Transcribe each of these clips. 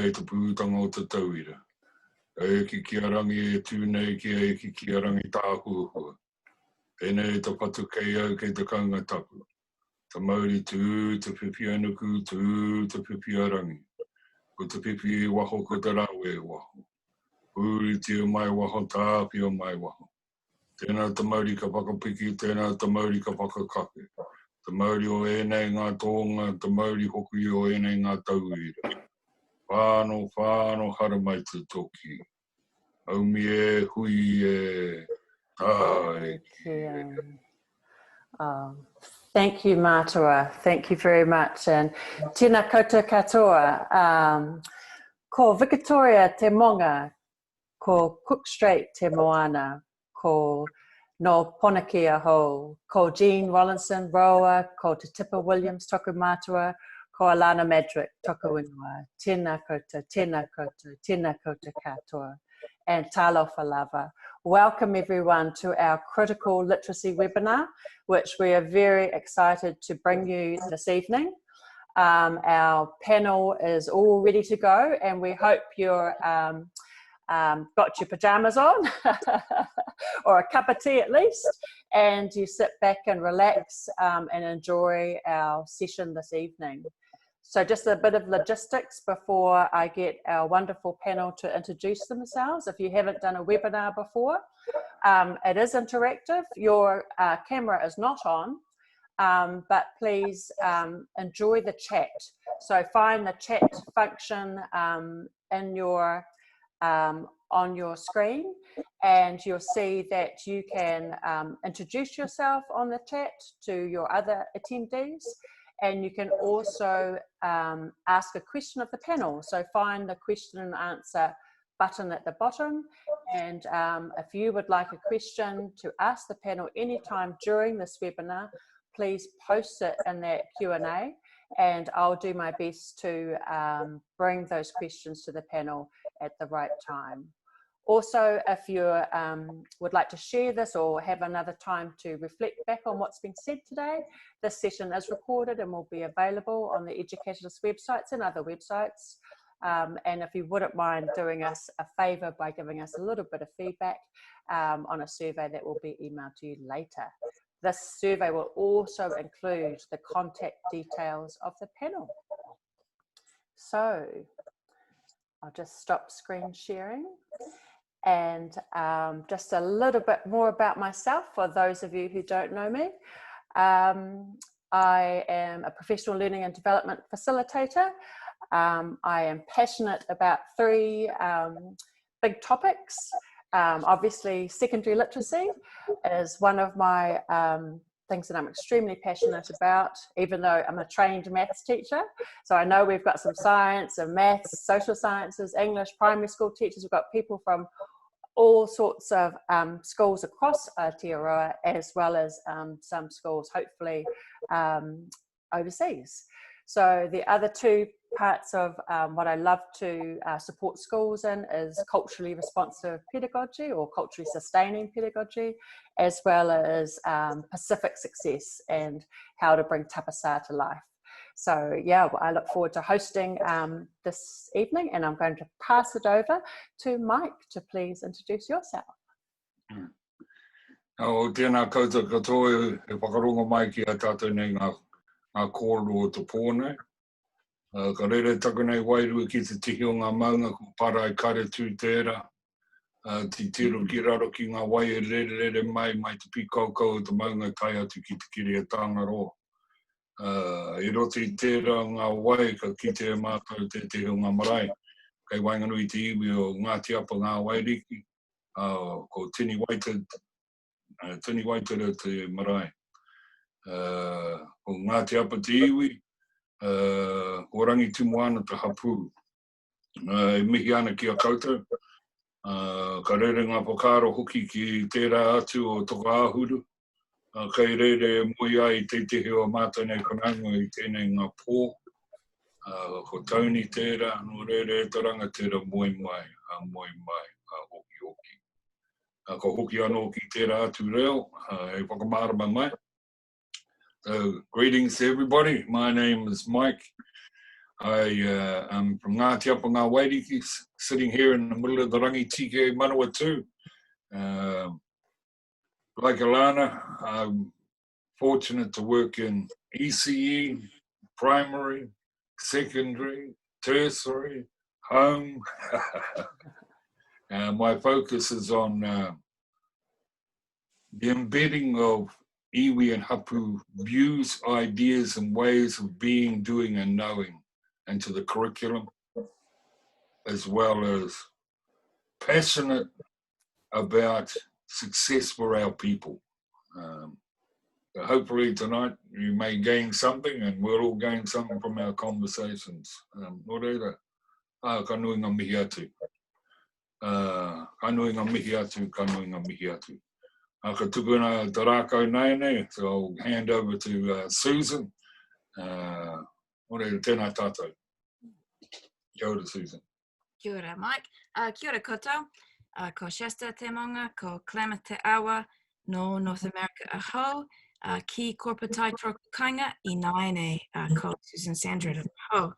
e te pūtanga o te tauira. E ki kia rangi e tūnei ki e ki kia rangi tāhuahua. Tēnei e te patu kei au kei te kaunga tapu. Te mauri tū te whiwhi anuku, tū te whiwhi arangi. Ko te whiwhi e waho ko te rau e waho. Pūri tia mai waho, tāpi o mai waho. Tēnā te mauri ka whakapiki, tēnā te mauri ka whakakape. Te mauri o ēnei ngā tōnga, te mauri hoki o ēnei ngā tauira. Whāno hara mai te toki. Aumi e, hui e, tāe ki Thank you, Mātua. Thank you very much. And tēnā koutou katoa. Ko Victoria te monga, ko Cook Strait te moana, ko no Ponaki aho, ko Jean Rollinson Roa, ko Te Tipa Williams toku Mātua, ko Alana Madgwick toku ingoa. Tēnā koutou, tēnā koutou, tēnā koutou katoa. And talofa lava. Welcome everyone to our Critical Literacy webinar, which we are very excited to bring you this evening. Our panel is all ready to go, and we hope you're got your pajamas on or a cup of tea at least, and you sit back and relax and enjoy our session this evening. So just a bit of logistics before I get our wonderful panel to introduce themselves. If you haven't done a webinar before, it is interactive. Your camera is not on, but please enjoy the chat. So find the chat function in your on your screen, and you'll see that you can introduce yourself on the chat to your other attendees. And you can also ask a question of the panel. So find the question and answer button at the bottom. And if you would like a question to ask the panel anytime during this webinar, please post it in that Q&A, and I'll do my best to bring those questions to the panel at the right time. Also, if you would like to share this or have another time to reflect back on what's been said today, this session is recorded and will be available on the educationist websites and other websites. And if you wouldn't mind doing us a favour by giving us a little bit of feedback on a survey that will be emailed to you later. This survey will also include the contact details of the panel. So I'll just stop screen sharing. And just a little bit more about myself for those of you who don't know me. I am a professional learning and development facilitator. I am passionate about three big topics. Obviously, secondary literacy is one of my things that I'm extremely passionate about, even though I'm a trained maths teacher. So I know we've got some science and maths, social sciences, English, primary school teachers. We've got people from all sorts of schools across Aotearoa, as well as some schools, hopefully, overseas. So the other two parts of what I love to support schools in is culturally responsive pedagogy or culturally sustaining pedagogy, as well as Pacific success and how to bring tapasa to life. So yeah, I look forward to hosting this evening, and I'm going to pass it over to Mike to please introduce yourself. O tēnā koutou katoa e whakarongo mai ki a tātou nei ngā kōrero o te pōne. Ka rere taku nei wairua ki te tihi o ngā maunga ko parai kare tū tērā. Ti tiro ki raro ki ngā wai e rere mai te pikaukau o te maunga tai atu ki te kiri e Tangaroa. I roti i tērā ngā wai ka kite e mātou te tihi o ngā marae. Kei wainganui te iwi o ngā tiapa ngā wairiki. Ko tini waitara te marae. Ko ngā tiapa te iwi. Ko rangi tumu ana te hapū. E mihi ana ki a koutou. Ka rere ngā pokaro hoki ki tērā atu o toka āhuru. Kei rere moi ai te tehe o mātou nei konanga i tēnei ngā pō. Ko tauni tērā, no rere e taranga tērā moi mai, hoki hoki. Ko hoki anō ki tērā atu reo, e whakamārama mai. So, greetings to everybody. My name is Mike. I am from Ngāti Apa Ngā Wairiki, sitting here in the middle of the Rangitike Manawatu. Like Alana, I'm fortunate to work in ECE, primary, secondary, tertiary, home. My focus is on the embedding of iwi and hapu views, ideas, and ways of being, doing, and knowing into the curriculum, as well as passionate about success for our people. Hopefully tonight you may gain something, and we'll all gain something from our conversations. Nō reira, ka nui ngā mihi atu. Ka nui ngā mihi atu, ka nui ngā mihi atu. Ka tukuna te rākau nei, so I'll hand over to Susan. Nō reira, tēnā tātou. Kia ora, Susan. Kia ora, Mike. Kia ora koutou. Ko Shasta te maunga, ko Klamath te awa, no North America aho, ki korpatai troku kainga, I naene, ko Susan Sandretto aho.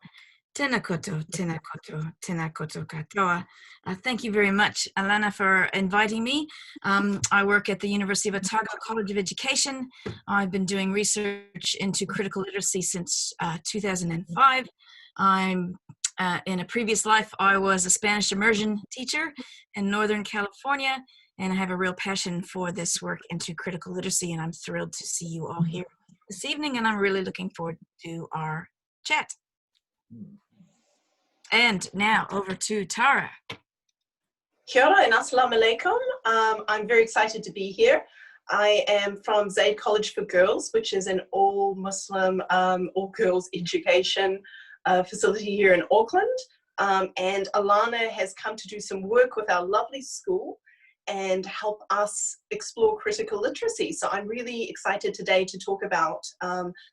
Tēnā koutou, tēnā koutou, tēnā koutou katoa. Thank you very much, Alana, for inviting me. I work at the University of Otago College of Education. I've been doing research into critical literacy since 2005. In a previous life, I was a Spanish immersion teacher in Northern California, and I have a real passion for this work into critical literacy, and I'm thrilled to see you all here this evening, and I'm really looking forward to our chat. And now over to Tara. Kia ora and assalamu alaikum. I'm very excited to be here. I am from Zaid College for Girls, which is an all-Muslim, all-girls education facility here in Auckland. And Alana has come to do some work with our lovely school and help us explore critical literacy. So I'm really excited today to talk about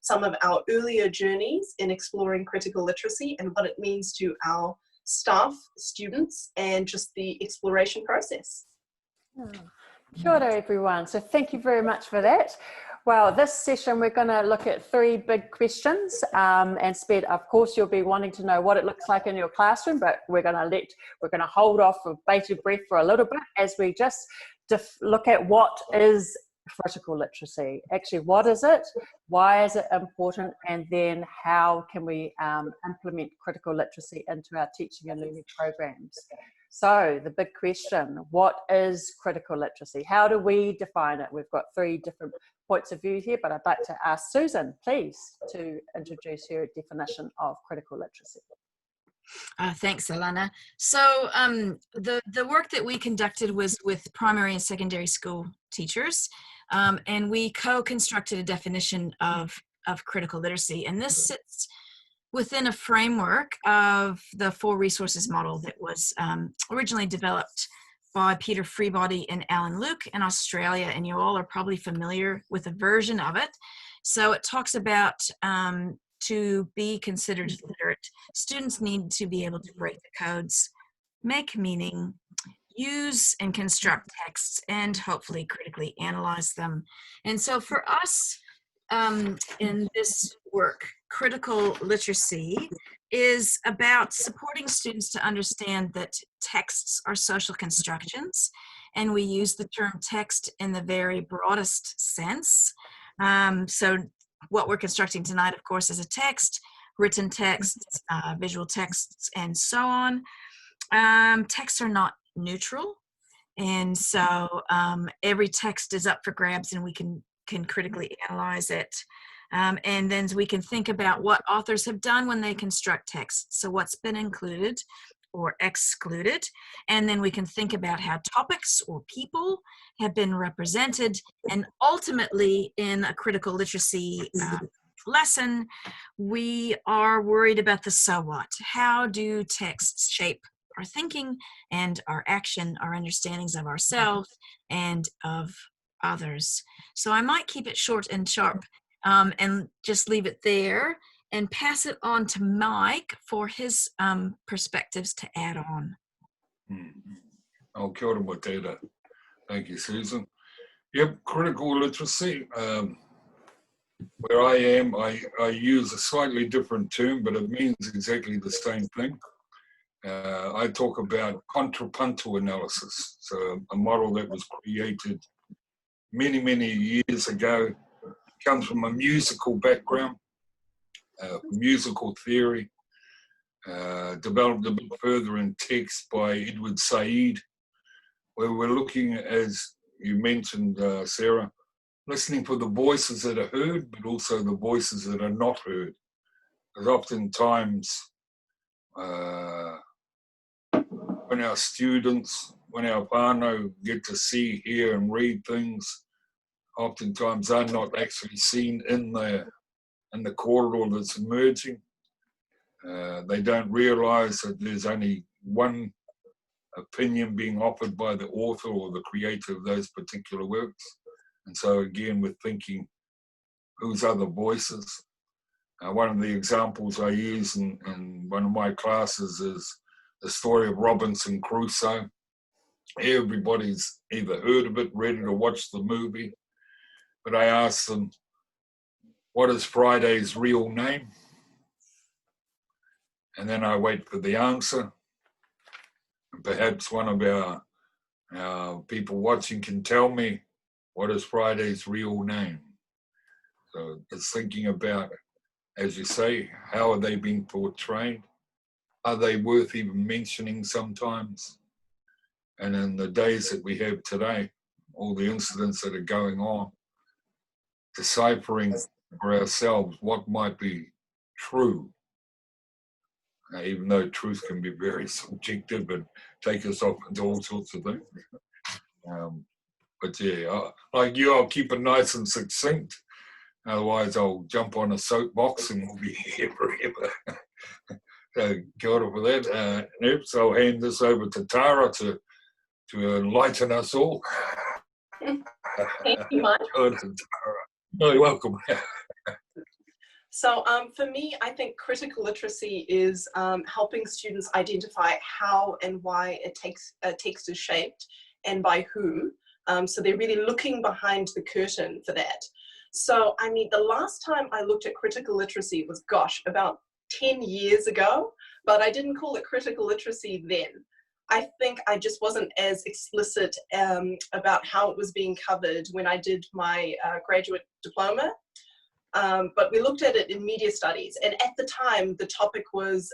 some of our earlier journeys in exploring critical literacy and what it means to our staff, students, and just the exploration process. Kia ora, everyone. So thank you very much for that. Well, this session we're going to look at 3 big questions, and Sped, of course, you'll be wanting to know what it looks like in your classroom, but we're going to hold off with bated breath for a little bit as we just look at what is critical literacy. Actually, what is it? Why is it important? And then how can we implement critical literacy into our teaching and learning programs? So the big question, what is critical literacy? How do we define it? We've got 3 different points of view here, but I'd like to ask Susan, please, to introduce her definition of critical literacy. Thanks, Alana. So the work that we conducted was with primary and secondary school teachers, and we co-constructed a definition of critical literacy, and this sits within a framework of the 4 resources model that was originally developed by Peter Freebody and Alan Luke in Australia, and you all are probably familiar with a version of it. So it talks about to be considered literate, students need to be able to break the codes, make meaning, use and construct texts, and hopefully critically analyze them. And so for us, in this work, critical literacy is about supporting students to understand that texts are social constructions, and we use the term text in the very broadest sense. So what we're constructing tonight, of course, is a text, written texts, visual texts, and so on. Texts are not neutral, and so every text is up for grabs, and we can critically analyze it. And then we can think about what authors have done when they construct texts. So what's been included or excluded. And then we can think about how topics or people have been represented. And ultimately, in a critical literacy lesson, we are worried about the so what. How do texts shape our thinking and our action, our understandings of ourselves and of others? So I might keep it short and sharp and just leave it there and pass it on to Mike for his perspectives to add on. Oh, kia ora mo tērā. Thank you, Susan. Yep, critical literacy. Where I am, I use a slightly different term, but it means exactly the same thing. I talk about contrapuntal analysis. So a model that was created many, many years ago, comes from a musical background, musical theory, developed a bit further in text by Edward Said, where we're looking, as you mentioned, Sarah, listening for the voices that are heard, but also the voices that are not heard. Because oftentimes, when our students, when our whānau get to see, hear and read things, oftentimes they're not actually seen in the corridor that's emerging. They don't realise that there's only one opinion being offered by the author or the creator of those particular works. And so again, we're thinking, whose other voices? One of the examples I use in one of my classes is the story of Robinson Crusoe. Everybody's either heard of it, read it, or watched the movie. But I asked them, what is Friday's real name? And then I wait for the answer. And perhaps one of our people watching can tell me, what is Friday's real name? So it's thinking about, as you say, how are they being portrayed? Are they worth even mentioning sometimes? And in the days that we have today, all the incidents that are going on, deciphering for ourselves what might be true, even though truth can be very subjective and take us off into all sorts of things. But yeah, like you, I'll keep it nice and succinct. Otherwise, I'll jump on a soapbox and we'll be here forever. So, kia ora for that. Next, I'll hand this over to Tara to enlighten us all. Thank you, Mike. Tara. Oh, you're welcome. So for me, I think critical literacy is helping students identify how and why a text is shaped and by who. So they're really looking behind the curtain for that. So, I mean, the last time I looked at critical literacy was, gosh, about 10 years ago, but I didn't call it critical literacy then. I think I just wasn't as explicit about how it was being covered when I did my graduate diploma. But we looked at it in media studies, and at the time the topic was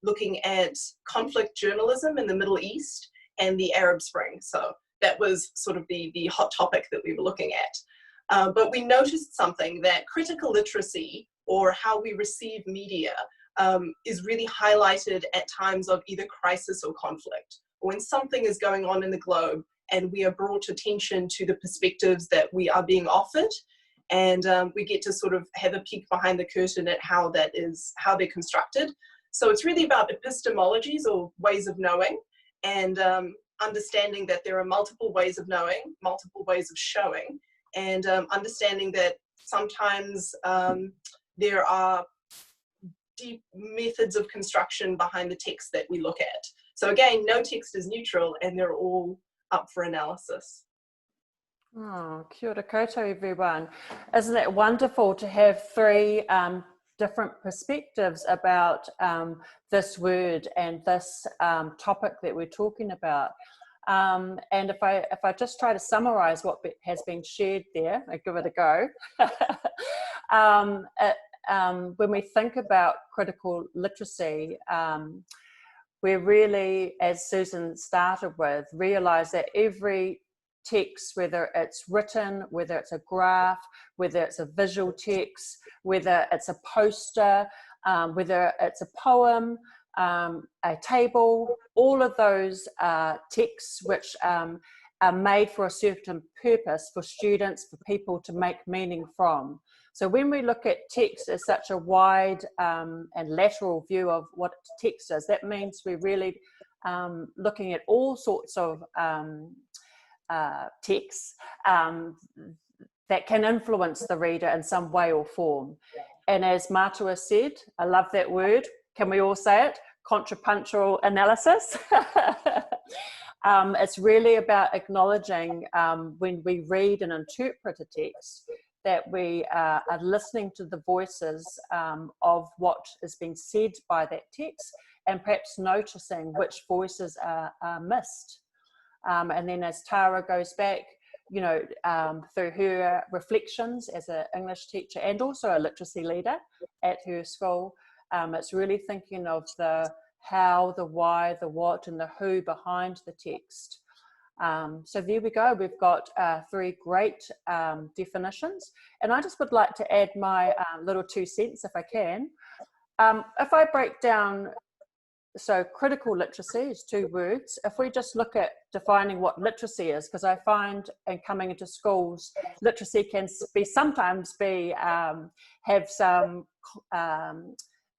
looking at conflict journalism in the Middle East and the Arab Spring. So that was sort of the hot topic that we were looking at. But we noticed something, that critical literacy, or how we receive media, is really highlighted at times of either crisis or conflict, or when something is going on in the globe and we are brought attention to the perspectives that we are being offered. And we get to sort of have a peek behind the curtain at how they're constructed. So it's really about epistemologies, or ways of knowing, and understanding that there are multiple ways of knowing, multiple ways of showing, and understanding that sometimes there are deep methods of construction behind the text that we look at. So again, no text is neutral, and they're all up for analysis. Oh, kia ora koutou, everyone. Isn't it wonderful to have three different perspectives about this word and this topic that we're talking about? And if I just try to summarize what has been shared there, I give it a go. When we think about critical literacy, we're really, as Susan started with, realize that every text, whether it's written, whether it's a graph, whether it's a visual text, whether it's a poster, whether it's a poem, a table, all of those texts which are made for a certain purpose for students, for people to make meaning from. So when we look at text as such a wide and lateral view of what text is, that means we're really looking at all sorts of texts that can influence the reader in some way or form. And as Matua said, I love that word, can we all say it? Contrapuntal analysis. It's really about acknowledging when we read and interpret a text that we are listening to the voices of what is being said by that text, and perhaps noticing which voices are missed. And then as Tara goes back, you know, through her reflections as an English teacher and also a literacy leader at her school, it's really thinking of the how, the why, the what, and the who behind the text. So there we go. We've got 3 great definitions. And I just would like to add my little 2 cents if I can. If I break down, so critical literacy is 2 words. If we just look at defining what literacy is, because I find in coming into schools, literacy can sometimes have some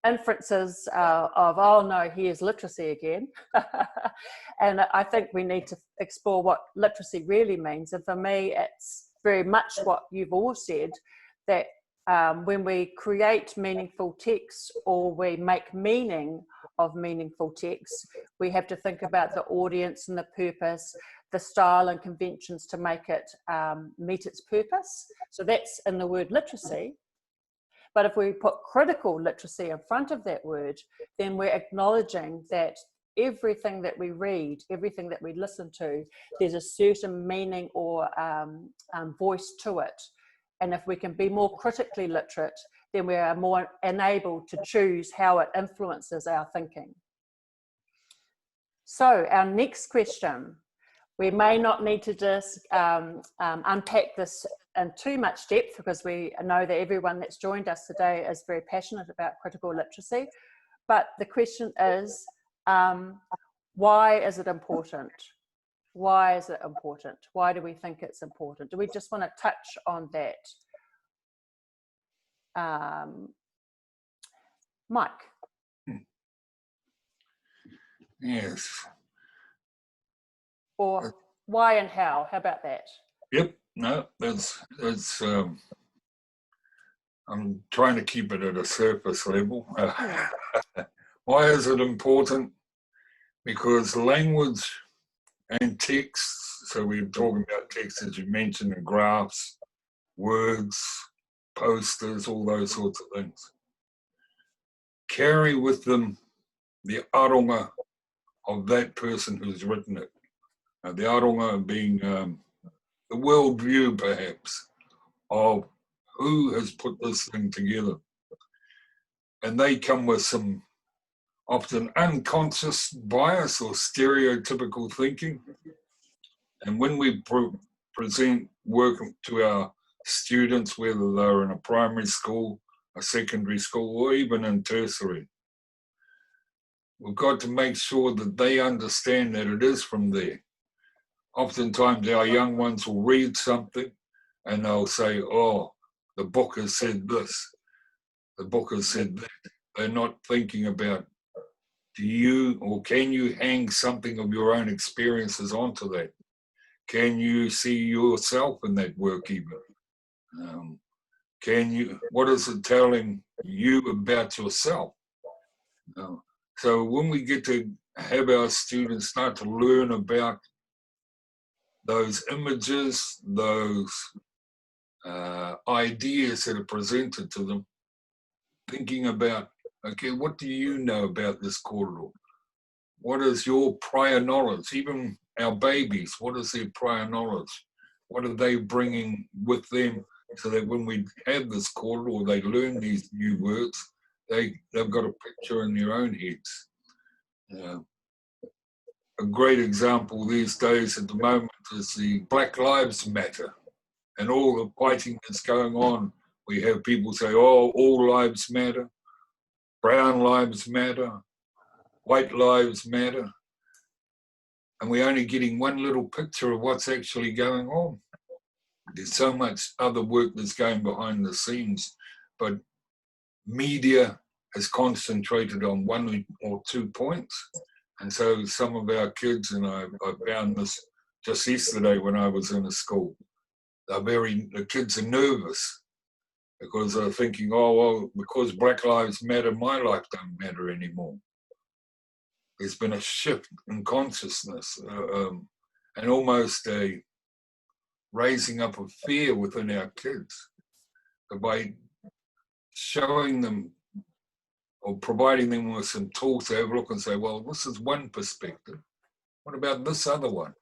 inferences of, oh no, here's literacy again. And I think we need to explore what literacy really means. And for me, it's very much what you've all said, that when we create meaningful text or we make meaning of meaningful text, we have to think about the audience and the purpose, the style and conventions to make it meet its purpose. So that's in the word literacy. But if we put critical literacy in front of that word, then we're acknowledging that everything that we read, everything that we listen to, there's a certain meaning or voice to it. And if we can be more critically literate, then we are more enabled to choose how it influences our thinking. So our next question, we may not need to just unpack this in too much depth, because we know that everyone that's joined us today is very passionate about critical literacy. But the question is, why is it important? Why is it important? Why do we think it's important? Do we just want to touch on that? Mike? Yes. Or why and how? How about that? Yep. No, that's I'm trying to keep it at a surface level. Why is it important? Because language and text, so we're talking about text as you mentioned, and graphs, words, posters, all those sorts of things, carry with them the aronga of that person who's written it. The aronga being the worldview, perhaps, of who has put this thing together. And they come with some often unconscious bias or stereotypical thinking. And when we present work to our students, whether they're in a primary school, a secondary school, or even in tertiary, we've got to make sure that they understand that it is from there. Oftentimes our young ones will read something and they'll say, oh, the book has said this, the book has said that. They're not thinking about, do you or can you hang something of your own experiences onto that? Can you see yourself in that work even? What is it telling you about yourself? So when we get to have our students start to learn about those images, those ideas that are presented to them, thinking about, okay, what do you know about this corridor? What is your prior knowledge? Even our babies, what is their prior knowledge? What are they bringing with them so that when we have this corridor, they learn these new words, they've got a picture in their own heads. A great example these days at the moment is the Black Lives Matter and all the fighting that's going on. We have people say, oh, all lives matter, brown lives matter, white lives matter. And we're only getting one little picture of what's actually going on. There's so much other work that's going behind the scenes, but media has concentrated on 1 or 2 points. And so some of our kids, and I found this just yesterday when I was in a school, the kids are nervous because they're thinking, oh, well, because Black Lives Matter, my life don't matter anymore. There's been a shift in consciousness and almost a raising up of fear within our kids. by showing them or providing them with some tools to have a look and say, well, this is one perspective. What about this other one?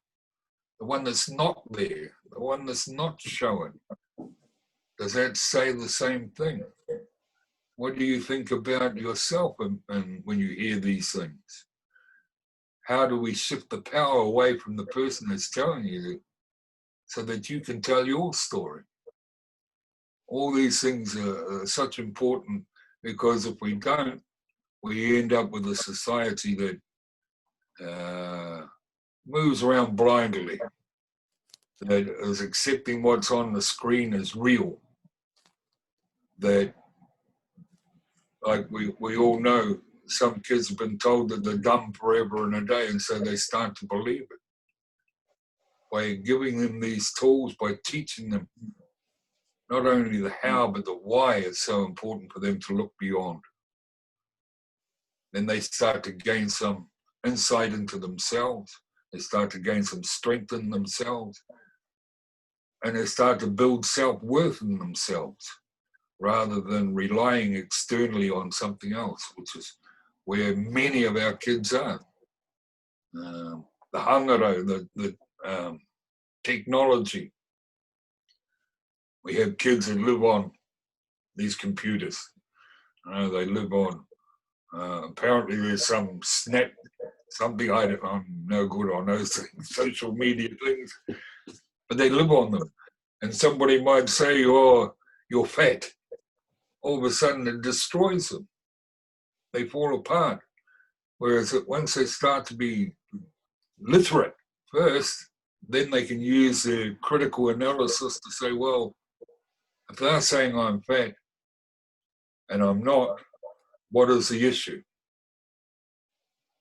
The one that's not there, the one that's not shown. Does that say the same thing? What do you think about yourself and when you hear these things? How do we shift the power away from the person that's telling you so that you can tell your story? All these things are such important, because if we don't, we end up with a society that moves around blindly, that is accepting what's on the screen as real, that, like we all know, some kids have been told that they're dumb forever and a day, and so they start to believe it. By giving them these tools, by teaching them not only the how, but the why is so important for them to look beyond. Then they start to gain some insight into themselves. They start to gain some strength in themselves. And they start to build self-worth in themselves, rather than relying externally on something else, which is where many of our kids are. The hangaro, the technology. We have kids that live on these computers. They live on, apparently there's some something, I'm no good on those things, social media things, but they live on them. And somebody might say, oh, you're fat. All of a sudden it destroys them. They fall apart. Whereas once they start to be literate first, then they can use their critical analysis to say, well, if they're saying I'm fat and I'm not, what is the issue?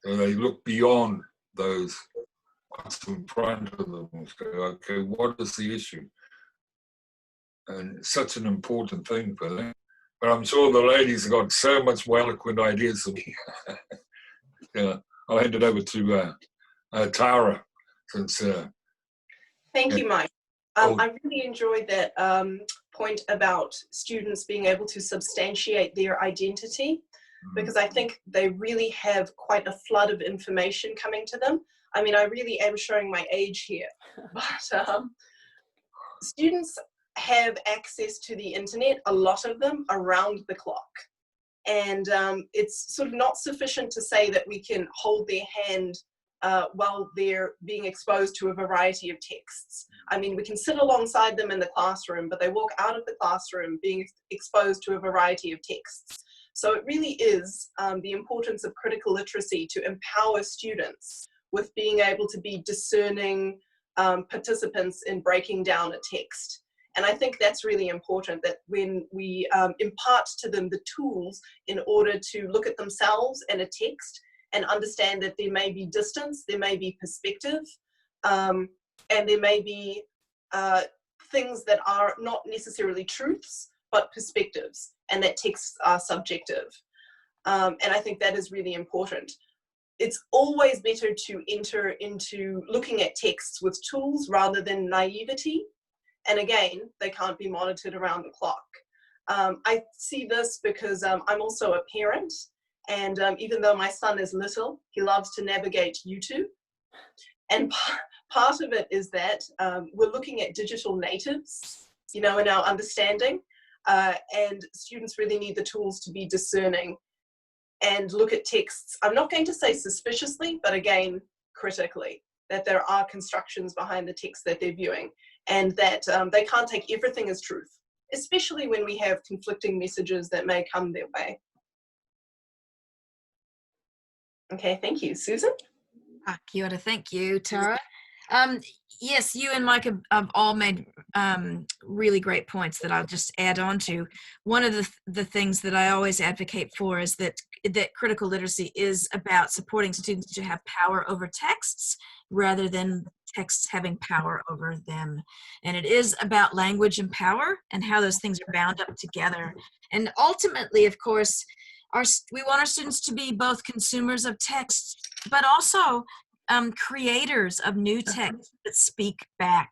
So they look beyond those what's in front of them and go, okay, what is the issue? And it's such an important thing for them. But I'm sure the ladies have got so much more eloquent ideas than me. I'll hand it over to Tara, since... Thank you, Mike. I really enjoyed that point about students being able to substantiate their identity, because I think they really have quite a flood of information coming to them. I mean, I really am showing my age here, but students have access to the internet, a lot of them, around the clock. And it's sort of not sufficient to say that we can hold their hand while they're being exposed to a variety of texts. I mean, we can sit alongside them in the classroom, but they walk out of the classroom being exposed to a variety of texts. So it really is the importance of critical literacy to empower students with being able to be discerning participants in breaking down a text. And I think that's really important, that when we impart to them the tools in order to look at themselves and a text and understand that there may be distance, there may be perspective, and there may be things that are not necessarily truths, but perspectives, and that texts are subjective. And I think that is really important. It's always better to enter into looking at texts with tools rather than naivety. And again, they can't be monitored around the clock. I see this because I'm also a parent, and even though my son is little, he loves to navigate YouTube. And part of it is that we're looking at digital natives, you know, in our understanding, and students really need the tools to be discerning and look at texts. I'm not going to say suspiciously, but again, critically, that there are constructions behind the text that they're viewing, and that they can't take everything as truth, especially when we have conflicting messages that may come their way. Okay, thank you. Susan? Kia ora, thank you, Tara. Yes, you and Mike have all made really great points that I'll just add on to. One of the things that I always advocate for is that critical literacy is about supporting students to have power over texts rather than texts having power over them. And it is about language and power and how those things are bound up together. And ultimately, of course, we want our students to be both consumers of text, but also creators of new text that speak back.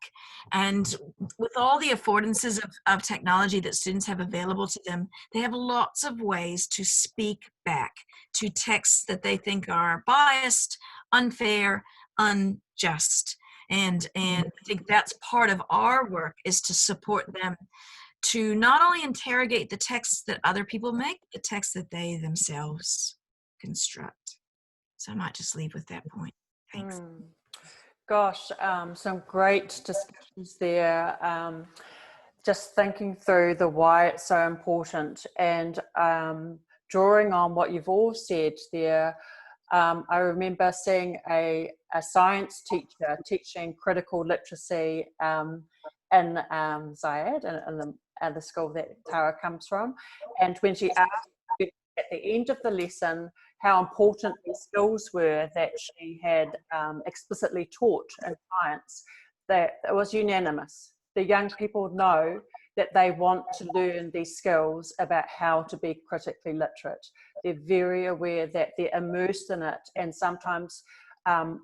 And with all the affordances of technology that students have available to them, they have lots of ways to speak back to texts that they think are biased, unfair, unjust. And I think that's part of our work, is to support them to not only interrogate the texts that other people make, the texts that they themselves construct. So I might just leave with that point. Thanks. Gosh, some great discussions there. Just thinking through the why it's so important, and drawing on what you've all said there. I remember seeing a science teacher teaching critical literacy in Zayed, and the school that Tara comes from. And when she asked at the end of the lesson how important the skills were that she had explicitly taught in science, that it was unanimous. The young people know that they want to learn these skills about how to be critically literate. They're very aware that they're immersed in it, and sometimes,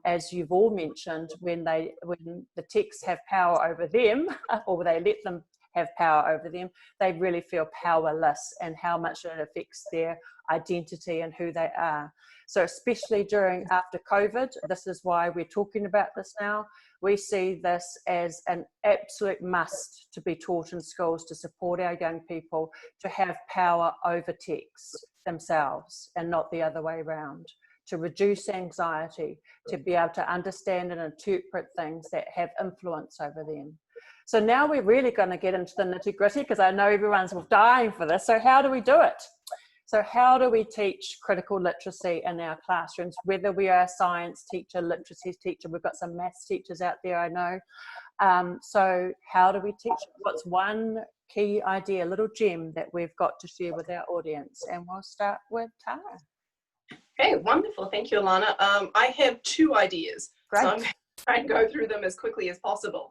as you've all mentioned, when the texts have power over them, or they let them have power over them, they really feel powerless, and how much it affects their identity and who they are. So especially after COVID, this is why we're talking about this now. We see this as an absolute must to be taught in schools to support our young people to have power over texts themselves, and not the other way around, to reduce anxiety, to be able to understand and interpret things that have influence over them. So now we're really going to get into the nitty-gritty, because I know everyone's dying for this. So how do we do it? So how do we teach critical literacy in our classrooms, whether we are a science teacher, literacy teacher? We've got some maths teachers out there, I know. So how do we teach? What's one key idea, little gem that we've got to share with our audience? And we'll start with Tara. Okay, wonderful. Thank you, Alana. I have two ideas. Great. So I'm going to try and go through them as quickly as possible,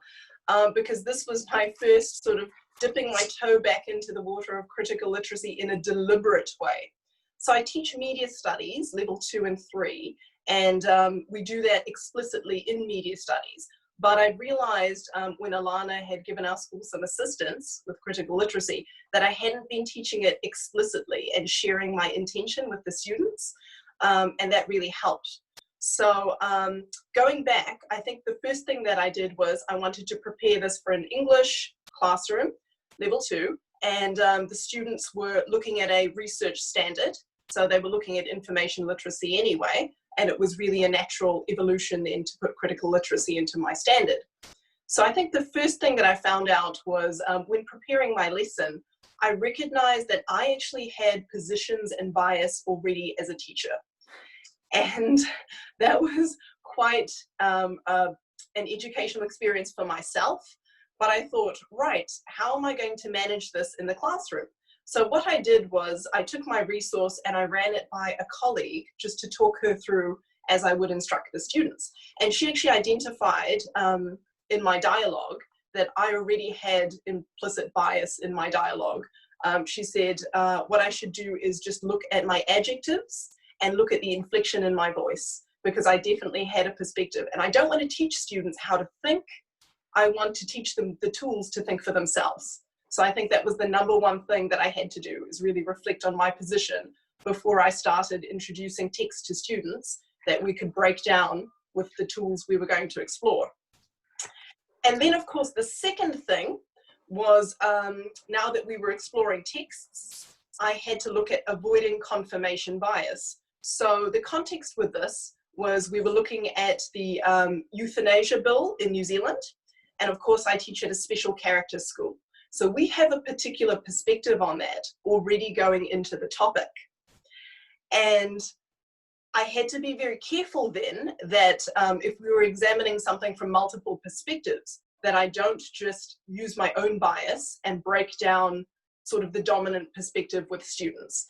because this was my first sort of dipping my toe back into the water of critical literacy in a deliberate way. So I teach media studies, level 2 and 3, and we do that explicitly in media studies. But I realized when Alana had given our school some assistance with critical literacy that I hadn't been teaching it explicitly and sharing my intention with the students, and that really helped. So going back, I think the first thing that I did was I wanted to prepare this for an English classroom, level 2, and the students were looking at a research standard. So they were looking at information literacy anyway, and it was really a natural evolution then to put critical literacy into my standard. So I think the first thing that I found out was when preparing my lesson, I recognized that I actually had positions and bias already as a teacher. And that was quite an educational experience for myself. But I thought, right, how am I going to manage this in the classroom? So what I did was I took my resource and I ran it by a colleague just to talk her through as I would instruct the students. And she actually identified in my dialogue that I already had implicit bias in my dialogue. She said, what I should do is just look at my adjectives and look at the inflection in my voice, because I definitely had a perspective. And I don't want to teach students how to think. I want to teach them the tools to think for themselves. So I think that was the number one thing that I had to do, is really reflect on my position before I started introducing text to students that we could break down with the tools we were going to explore. And then, of course, the second thing was now that we were exploring texts, I had to look at avoiding confirmation bias. So the context with this was we were looking at the euthanasia bill in New Zealand. And of course, I teach at a special character school. So we have a particular perspective on that already going into the topic. And I had to be very careful then that if we were examining something from multiple perspectives, that I don't just use my own bias and break down sort of the dominant perspective with students.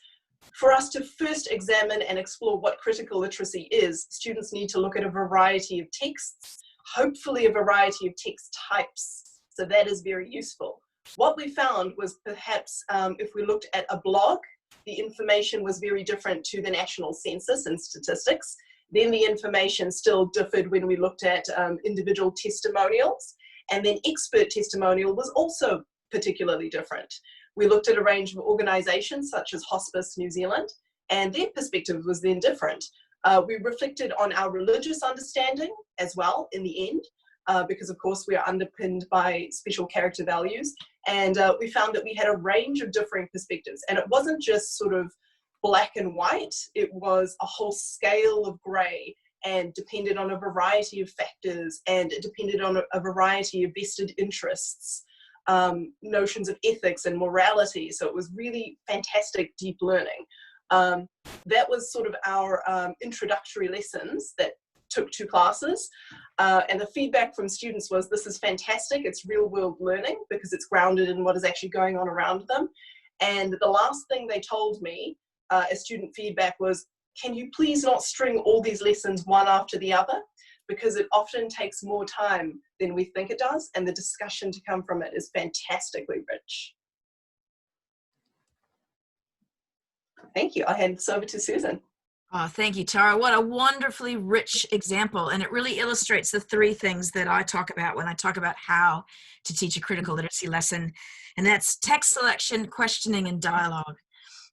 For us to first examine and explore what critical literacy is, students need to look at a variety of texts, hopefully a variety of text types. So that is very useful. What we found was perhaps if we looked at a blog, the information was very different to the national census and statistics. Then the information still differed when we looked at individual testimonials, and then expert testimonial was also particularly different. We looked at a range of organisations such as Hospice New Zealand, and their perspective was then different. We reflected on our religious understanding as well in the end, because of course we are underpinned by special character values, and we found that we had a range of differing perspectives, and it wasn't just sort of black and white, it was a whole scale of grey, and depended on a variety of factors, and it depended on a variety of vested interests, notions of ethics and morality. So it was really fantastic deep learning. That was sort of our introductory lessons that took 2 classes, and the feedback from students was, this is fantastic, it's real world learning because it's grounded in what is actually going on around them. And the last thing they told me as student feedback was, can you please not string all these lessons one after the other, because it often takes more time than we think it does, and the discussion to come from it is fantastically rich. Thank you. I'll hand this over to Susan. Oh, thank you, Tara. What a wonderfully rich example. And it really illustrates the 3 things that I talk about when I talk about how to teach a critical literacy lesson. And that's text selection, questioning, and dialogue.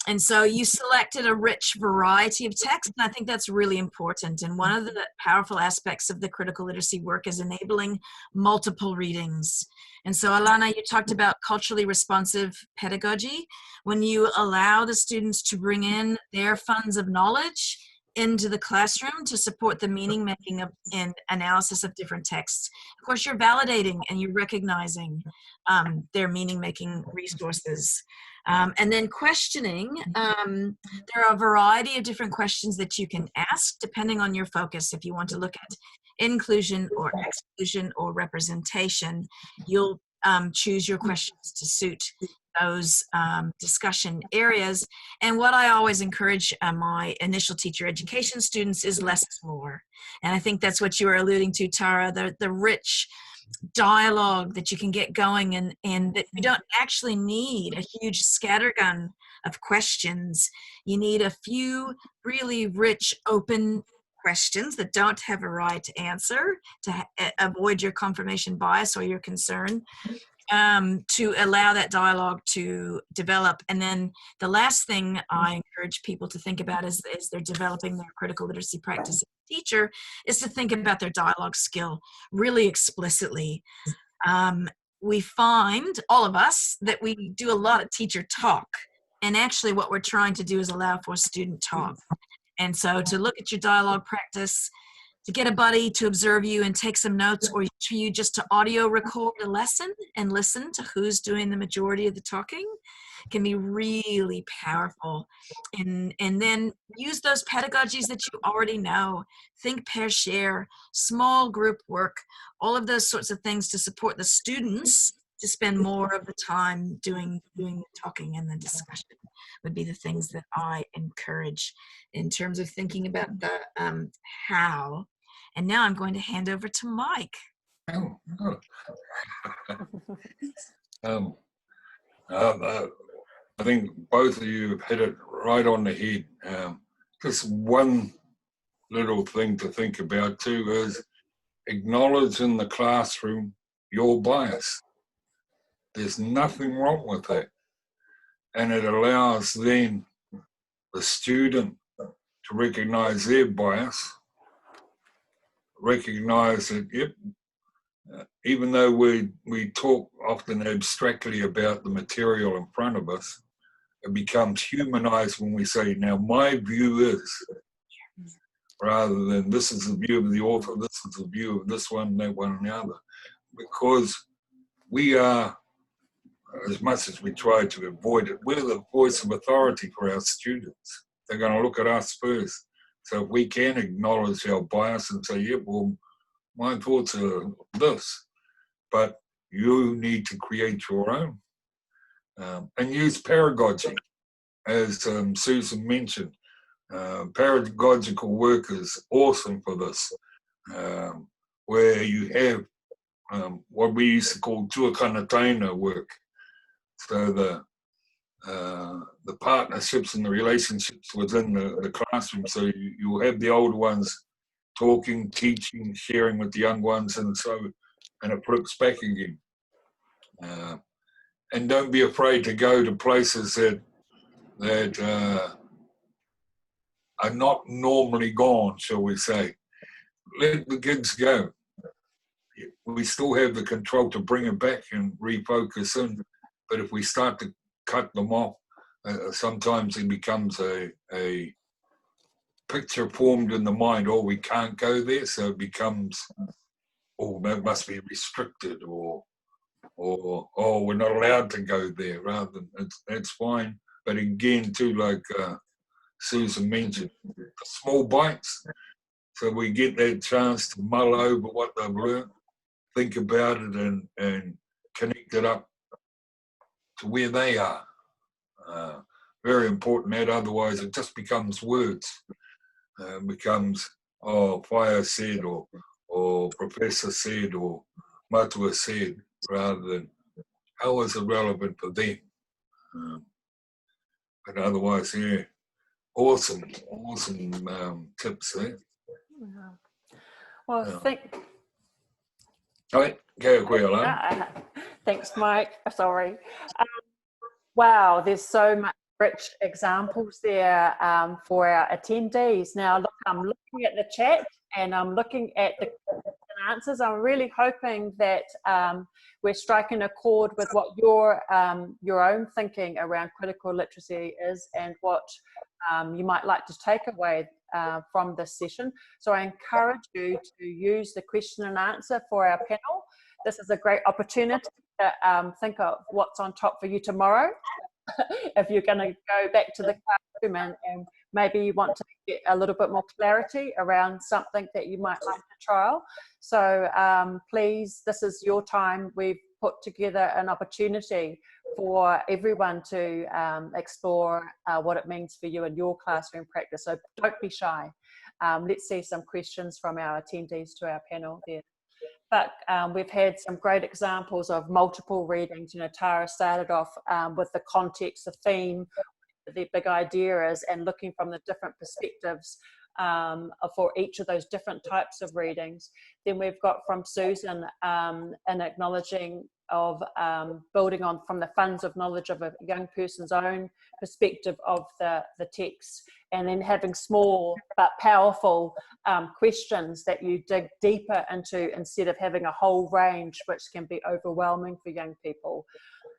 And so you selected a rich variety of text, and I think that's really important. And one of the powerful aspects of the critical literacy work is enabling multiple readings. And so, Alana, you talked about culturally responsive pedagogy. When you allow the students to bring in their funds of knowledge into the classroom to support the meaning making and analysis of different texts. Of course, you're validating and you're recognizing their meaning making resources. And then questioning, there are a variety of different questions that you can ask depending on your focus. If you want to look at inclusion or exclusion or representation, you'll choose your questions to suit those discussion areas. And what I always encourage my initial teacher education students is less is more. And I think that's what you were alluding to, Tara, the rich dialogue that you can get going, and that you don't actually need a huge scattergun of questions. You need a few really rich open questions that don't have a right answer to avoid your confirmation bias or your concern, to allow that dialogue to develop. And then the last thing I encourage people to think about as they're developing their critical literacy practice as a teacher is to think about their dialogue skill really explicitly. We find, all of us, that we do a lot of teacher talk, and actually what we're trying to do is allow for student talk. And so to look at your dialogue practice, to get a buddy to observe you and take some notes, or to you just to audio record a lesson and listen to who's doing the majority of the talking, can be really powerful. And then use those pedagogies that you already know. Think, pair, share, small group work, all of those sorts of things to support the students to spend more of the time doing the talking and the discussion would be the things that I encourage in terms of thinking about the how. And now I'm going to hand over to Mike. I think both of you have hit it right on the head. Just one little thing to think about too is acknowledge in the classroom your bias. There's nothing wrong with that. And it allows then the student to recognize their bias, recognize that, yep, even though we talk often abstractly about the material in front of us, it becomes humanized when we say, now my view is, rather than this is the view of the author, this is the view of this one, that one, and the other. Because we are, as much as we try to avoid it, we're the voice of authority for our students. They're going to look at us first. So if we can acknowledge our bias and say, yeah, well, my thoughts are this, but you need to create your own. And use pedagogy, as Susan mentioned. Pedagogical work is awesome for this, where you have what we used to call tuakana work. So the partnerships and the relationships within the classroom. So you'll have the older ones talking, teaching, sharing with the young ones, and it flips back again. And don't be afraid to go to places that are not normally gone, shall we say. Let the kids go. We still have the control to bring it back and refocus in, but if we start to cut them off, sometimes it becomes a picture formed in the mind, oh, we can't go there, so it becomes, oh, that must be restricted, or oh, we're not allowed to go there, rather than, that's fine. But again, too, like Susan mentioned, the small bites, so we get that chance to mull over what they've learned, think about it, and connect it up to where they are. Very important that, otherwise it just becomes words. Becomes, oh, Whaia said, or Professor said, or Matua said, rather than how is it relevant for them. But otherwise, yeah, awesome tips there. Yeah. Well, Go, Alana. Thanks, Mike. Sorry. Wow, there's so much rich examples there for our attendees. Now, look, I'm looking at the chat and I'm looking at the answers. I'm really hoping that we're striking a chord with what your own thinking around critical literacy is, and what you might like to take away from this session. So I encourage you to use the question and answer for our panel. This is a great opportunity to think of what's on top for you tomorrow. If you're going to go back to the classroom and maybe you want to get a little bit more clarity around something that you might like to trial. So please, this is your time. We've put together an opportunity for everyone to explore what it means for you in your classroom practice. So don't be shy. Let's see some questions from our attendees to our panel there. But we've had some great examples of multiple readings. You know, Tara started off with the context, the theme, the big idea is, and looking from the different perspectives for each of those different types of readings. Then we've got from Susan an acknowledging of building on from the funds of knowledge of a young person's own perspective of the text, and then having small but powerful questions that you dig deeper into instead of having a whole range which can be overwhelming for young people,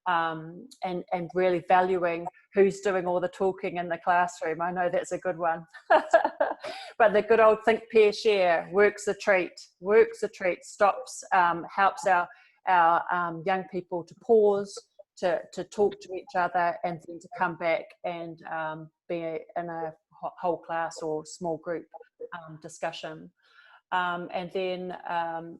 and really valuing who's doing all the talking in the classroom. I know that's a good one. But the good old think, pair, share works a treat, stops, helps our young people to pause, to talk to each other, and then to come back and be in a whole class or small group discussion. And then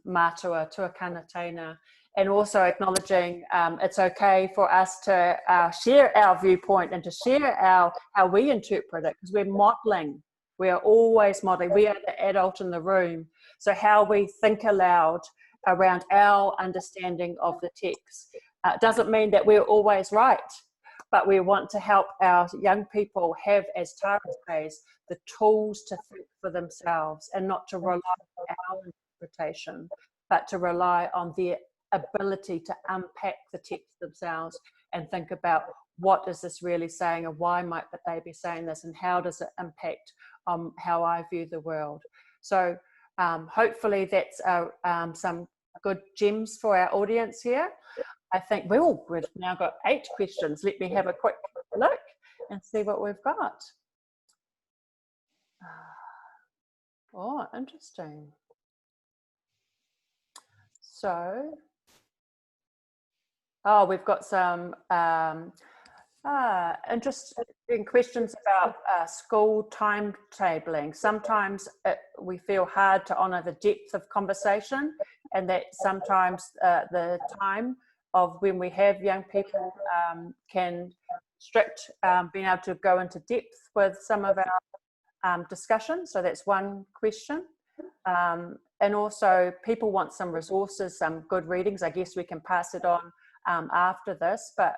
mātua, tuakana teina, and also acknowledging it's okay for us to share our viewpoint and to share how we interpret it, because we're modelling. We are always modelling. We are the adult in the room. So how we think aloud around our understanding of the text doesn't mean that we're always right, but we want to help our young people have, as Tara says, the tools to think for themselves, and not to rely on our interpretation, but to rely on their ability to unpack the text themselves and think about what is this really saying, and why might they be saying this, and how does it impact on how I view the world. So hopefully that's some good gems for our audience here. I think we've now got 8 questions. Let me have a quick look and see what we've got. Oh, interesting. So, we've got some interesting questions about school timetabling. Sometimes we feel hard to honour the depth of conversation, and that sometimes the time of when we have young people can restrict being able to go into depth with some of our discussion. So that's one question. And also people want some resources, some good readings. I guess we can pass it on after this, but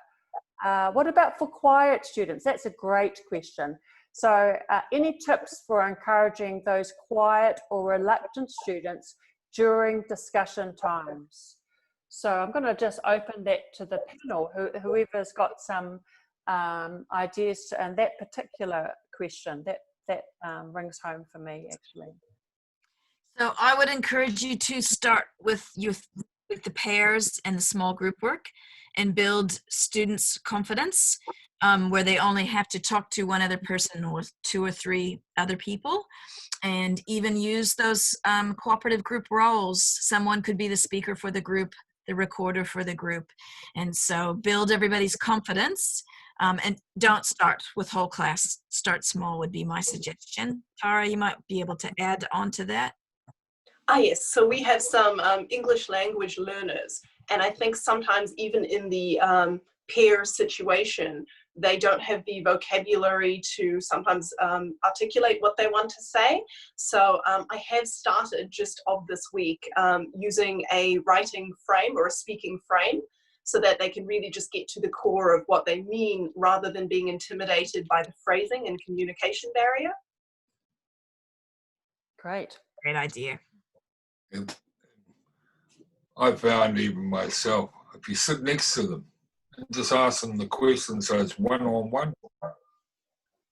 what about for quiet students? That's a great question. So any tips for encouraging those quiet or reluctant students during discussion times? So I'm going to just open that to the panel, whoever's got some ideas and that particular question. That rings home for me, actually. So I would encourage you to start with the pairs and the small group work and build students' confidence, where they only have to talk to one other person or 2 or 3 other people, and even use those cooperative group roles. Someone could be the speaker for the group, the recorder for the group. And so build everybody's confidence, and don't start with whole class. Start small would be my suggestion. Tara, you might be able to add on to that. Yes, so we have some English language learners, and I think sometimes even in the peer situation, they don't have the vocabulary to sometimes articulate what they want to say. So I have started just of this week using a writing frame or a speaking frame, so that they can really just get to the core of what they mean rather than being intimidated by the phrasing and communication barrier. Great. Great idea. And I found even myself, if you sit next to them and just ask them the question, so it's one-on-one,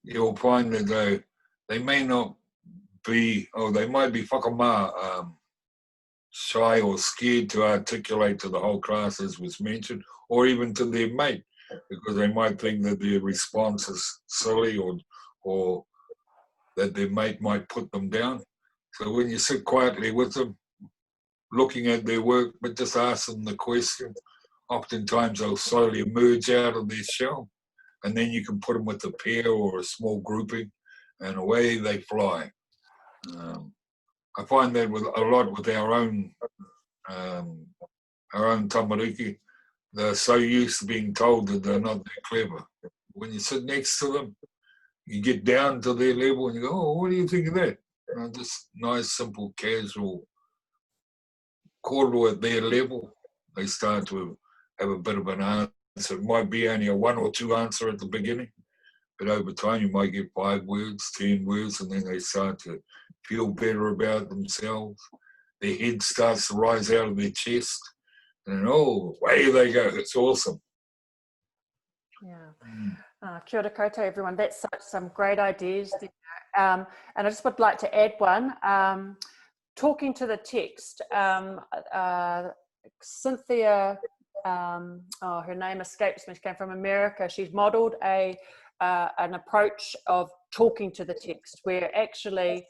you'll find that they may not be, or they might be shy or scared to articulate to the whole class, as was mentioned, or even to their mate, because they might think that their response is silly or that their mate might put them down. So when you sit quietly with them, looking at their work, but just ask them the question, oftentimes they'll slowly emerge out of their shell, and then you can put them with a pair or a small grouping, and away they fly. I find that with a lot with our own tamariki. They're so used to being told that they're not that clever. When you sit next to them, you get down to their level and you go, oh, what do you think of that? Just nice, simple, casual call at their level. They start to have a bit of an answer. It might be only a 1 or 2 answer at the beginning, but over time you might get 5 words, 10 words, and then they start to feel better about themselves. Their head starts to rise out of their chest, and oh, away they go. It's awesome. Yeah. Kia ora koutou, everyone. That's some great ideas there. And I just would like to add one. Talking to the text, Cynthia, her name escapes me, she came from America. She's modeled an approach of talking to the text, where actually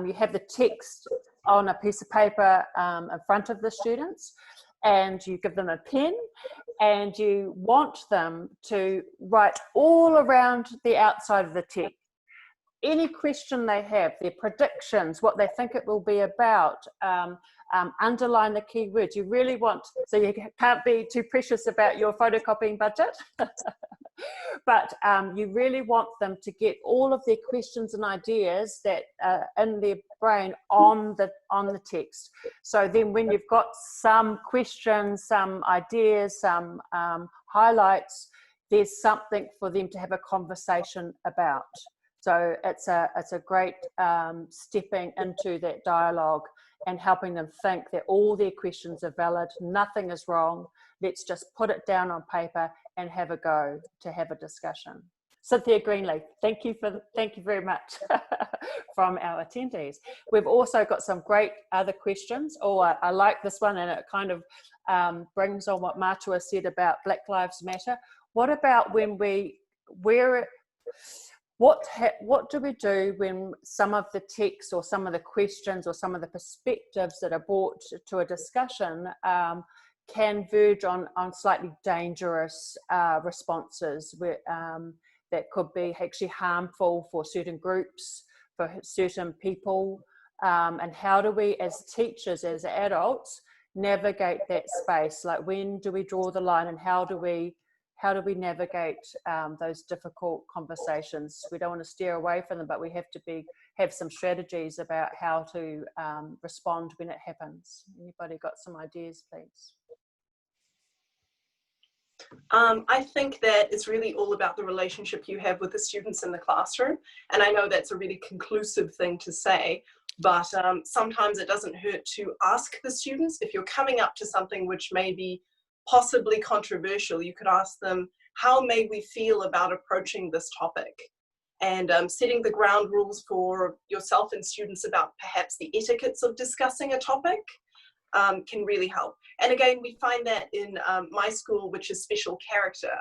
you have the text on a piece of paper in front of the students, and you give them a pen, and you want them to write all around the outside of the text. Any question they have, their predictions, what they think it will be about, underline the key words. You really want, so you can't be too precious about your photocopying budget, but you really want them to get all of their questions and ideas that in their brain on the text. So then when you've got some questions, some ideas, some highlights, there's something for them to have a conversation about. So it's a great stepping into that dialogue and helping them think that all their questions are valid, nothing is wrong. Let's just put it down on paper and have a go to have a discussion. Cynthia Greenleaf, thank you very much from our attendees. We've also got some great other questions. Oh, I like this one, and it kind of brings on what Matua said about Black Lives Matter. What about when what do we do when some of the text or some of the questions or some of the perspectives that are brought to a discussion can verge on slightly dangerous responses that could be actually harmful for certain groups, for certain people? And how do we as teachers, as adults, navigate that space? Like, when do we draw the line, and how do we navigate those difficult conversations? We don't want to steer away from them, but we have to have some strategies about how to respond when it happens. Anybody got some ideas, please? I think that it's really all about the relationship you have with the students in the classroom. And I know that's a really conclusive thing to say, but sometimes it doesn't hurt to ask the students. If you're coming up to something which may be possibly controversial, you could ask them, how may we feel about approaching this topic? And setting the ground rules for yourself and students about perhaps the etiquettes of discussing a topic can really help. And again, we find that in my school, which is special character.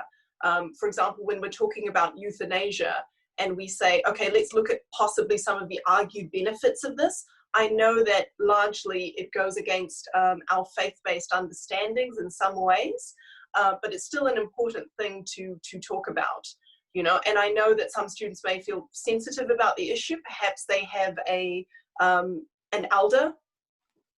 For example, when we're talking about euthanasia and we say, okay, let's look at possibly some of the argued benefits of this. I know that largely it goes against our faith-based understandings in some ways, but it's still an important thing to talk about, you know. And I know that some students may feel sensitive about the issue. Perhaps they have an elder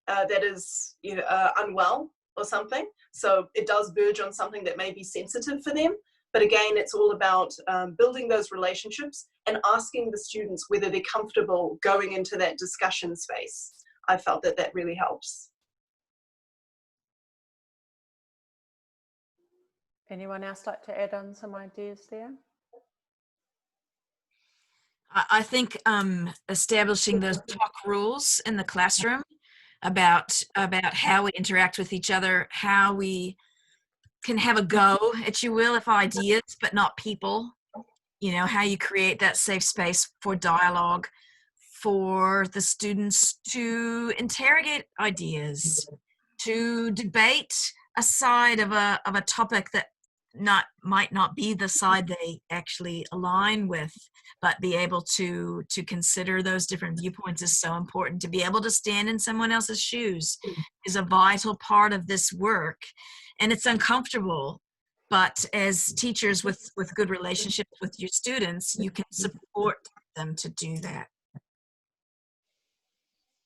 that is, you know, unwell or something. So it does verge on something that may be sensitive for them. But again, it's all about building those relationships and asking the students whether they're comfortable going into that discussion space. I felt that that really helps. Anyone else like to add on some ideas there? I think establishing those talk rules in the classroom about how we interact with each other, how we can have a go, if you will, of ideas, but not people. You know, how you create that safe space for dialogue, for the students to interrogate ideas, to debate a side of a topic that might not be the side they actually align with, but be able to consider those different viewpoints is so important. To be able to stand in someone else's shoes is a vital part of this work, and it's uncomfortable. But as teachers with good relationships with your students, you can support them to do that.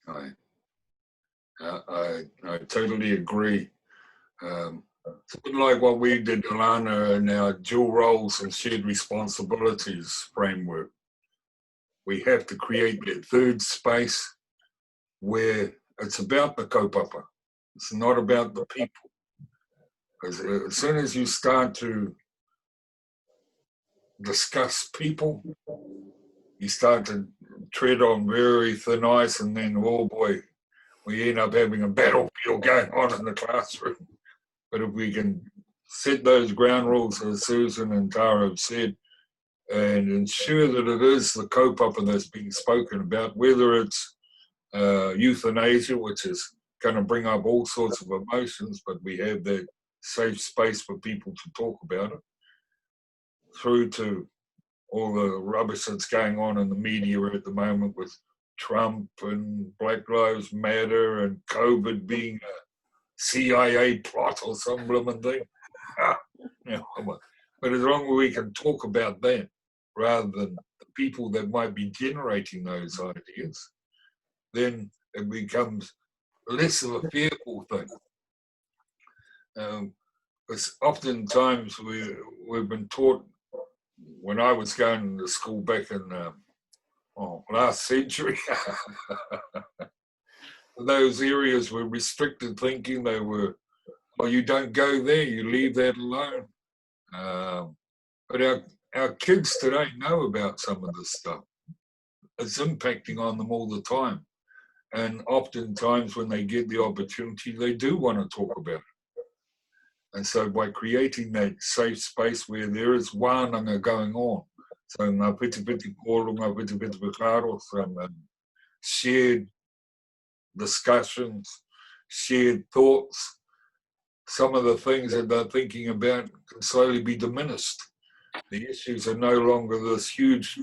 I totally agree. It's a bit like what we did, Alana, in our dual roles and shared responsibilities framework. We have to create that third space where it's about the kaupapa. It's not about the people. Because as soon as you start to discuss people, you start to tread on very thin ice, and then, oh boy, we end up having a battlefield going on in the classroom. But if we can set those ground rules, as Susan and Tara have said, and ensure that it is the kaupapa that's being spoken about, whether it's euthanasia, which is going to bring up all sorts of emotions, but we have that safe space for people to talk about it, through to all the rubbish that's going on in the media at the moment with Trump and Black Lives Matter and COVID being a CIA plot or some blooming thing. But as long as we can talk about that rather than the people that might be generating those ideas, then it becomes less of a fearful thing. Because oftentimes we've been taught, when I was going to school back in last century, those areas were restricted thinking. They were, oh, you don't go there, you leave that alone. But our kids today know about some of this stuff. It's impacting on them all the time. And oftentimes when they get the opportunity, they do want to talk about it. And so by creating that safe space where there is wānanga going on, so ngā piti kōru, ngā piti whakaro, some shared discussions, shared thoughts, some of the things that they're thinking about can slowly be diminished. The issues are no longer this huge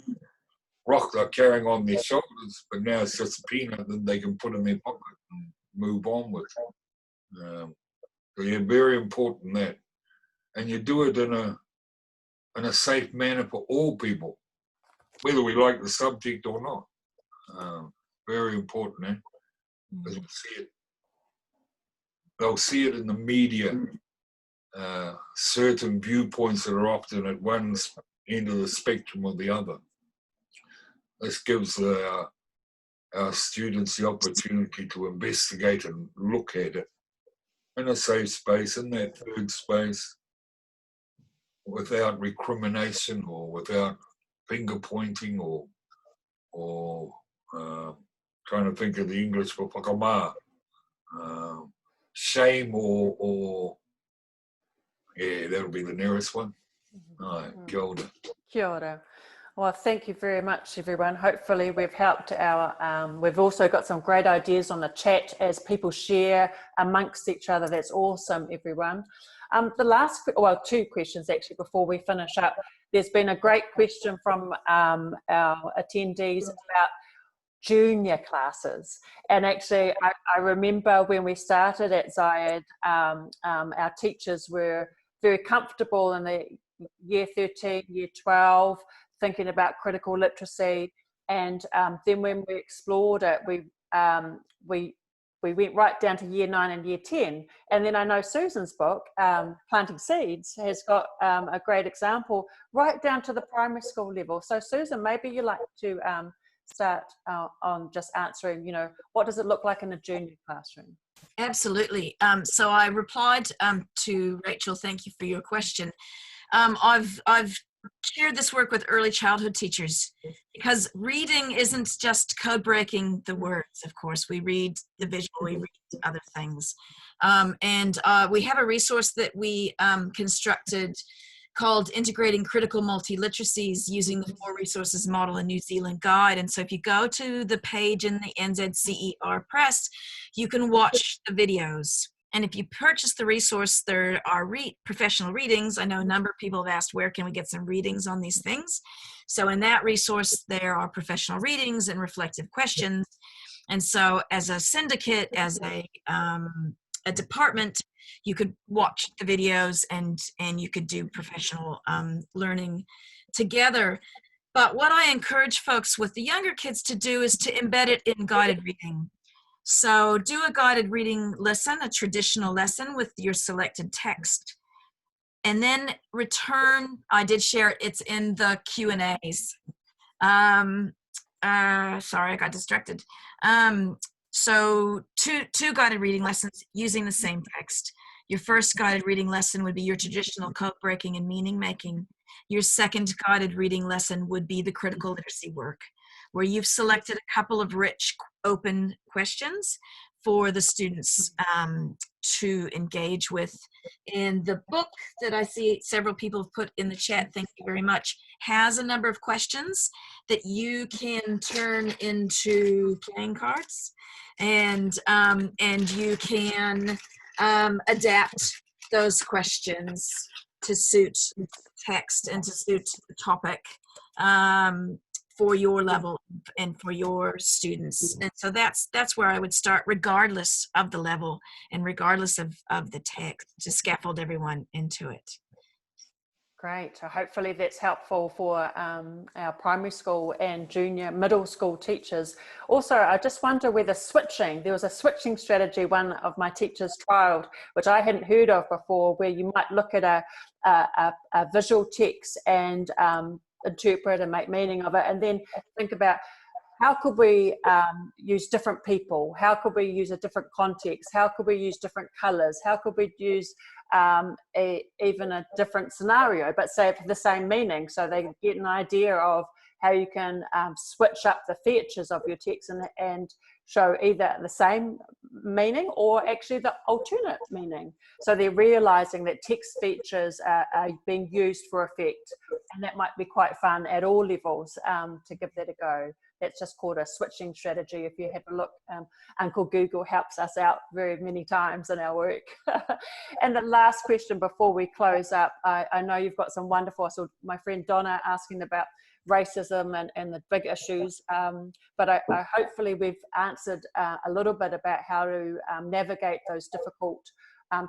rock they're carrying on their shoulders, but now it's just a peanut that they can put in their pocket and move on with. So yeah, very important that. And you do it in a safe manner for all people, whether we like the subject or not. Very important, because we see it. They'll see it in the media, certain viewpoints that are often at one end of the spectrum or the other. This gives our students the opportunity to investigate and look at it in a safe space, in that third space, without recrimination or without finger pointing or trying to think of the English for whakamā. Shame or yeah, that'll be the nearest one. Aye, kia ora. Kia ora. Well, thank you very much, everyone. Hopefully we've helped our, we've also got some great ideas on the chat as people share amongst each other. That's awesome, everyone. The last, well, two questions actually before we finish up. There's been a great question from our attendees about junior classes. And actually, I remember when we started at ZCER, our teachers were very comfortable in the year 13, year 12, thinking about critical literacy, and then when we explored it, we went right down to year 9 and year 10. And then I know Susan's book, Planting Seeds, has got a great example right down to the primary school level. So Susan, maybe you'd like to start on just answering, you know, what does it look like in a junior classroom? Absolutely. So I replied to Rachel, thank you for your question. I've shared this work with early childhood teachers because reading isn't just code breaking the words. Of course, we read the visual, we read other things. And we have a resource that we constructed called Integrating Critical Multiliteracies using the 4 resources model in New Zealand guide. And so if you go to the page in the NZCER press, you can watch the videos. And if you purchase the resource, there are professional readings. I know a number of people have asked, where can we get some readings on these things? So in that resource, there are professional readings and reflective questions. And so as a syndicate, as a department, you could watch the videos and you could do professional learning together. But what I encourage folks with the younger kids to do is to embed it in guided reading. So do a guided reading lesson, a traditional lesson with your selected text, and then return. I did share it, it's in the Q&As. Sorry, I got distracted. So two guided reading lessons using the same text. Your first guided reading lesson would be your traditional code breaking and meaning making. Your second guided reading lesson would be the critical literacy work, where you've selected a couple of rich open questions for the students to engage with. And the book that I see several people have put in the chat, thank you very much, has a number of questions that you can turn into playing cards, and you can adapt those questions to suit text and to suit the topic for your level and for your students. And so that's where I would start, regardless of the level and regardless of the text, to scaffold everyone into it. Great. So hopefully that's helpful for our primary school and junior middle school teachers. Also, I just wonder whether there was a switching strategy one of my teachers trialed, which I hadn't heard of before, where you might look at a visual text and interpret and make meaning of it, and then think about how could we use different people, how could we use a different context, how could we use different colors, how could we use even a different scenario but say the same meaning, so they get an idea of how you can switch up the features of your text and show either the same meaning or actually the alternate meaning. So they're realizing that text features are being used for effect, and that might be quite fun at all levels to give that a go. That's just called a switching strategy. If you have a look, Uncle Google helps us out very many times in our work. And the last question before we close up, I know you've got some wonderful, I saw my friend Donna asking about racism and the big issues, but I hopefully we've answered a little bit about how to navigate those difficult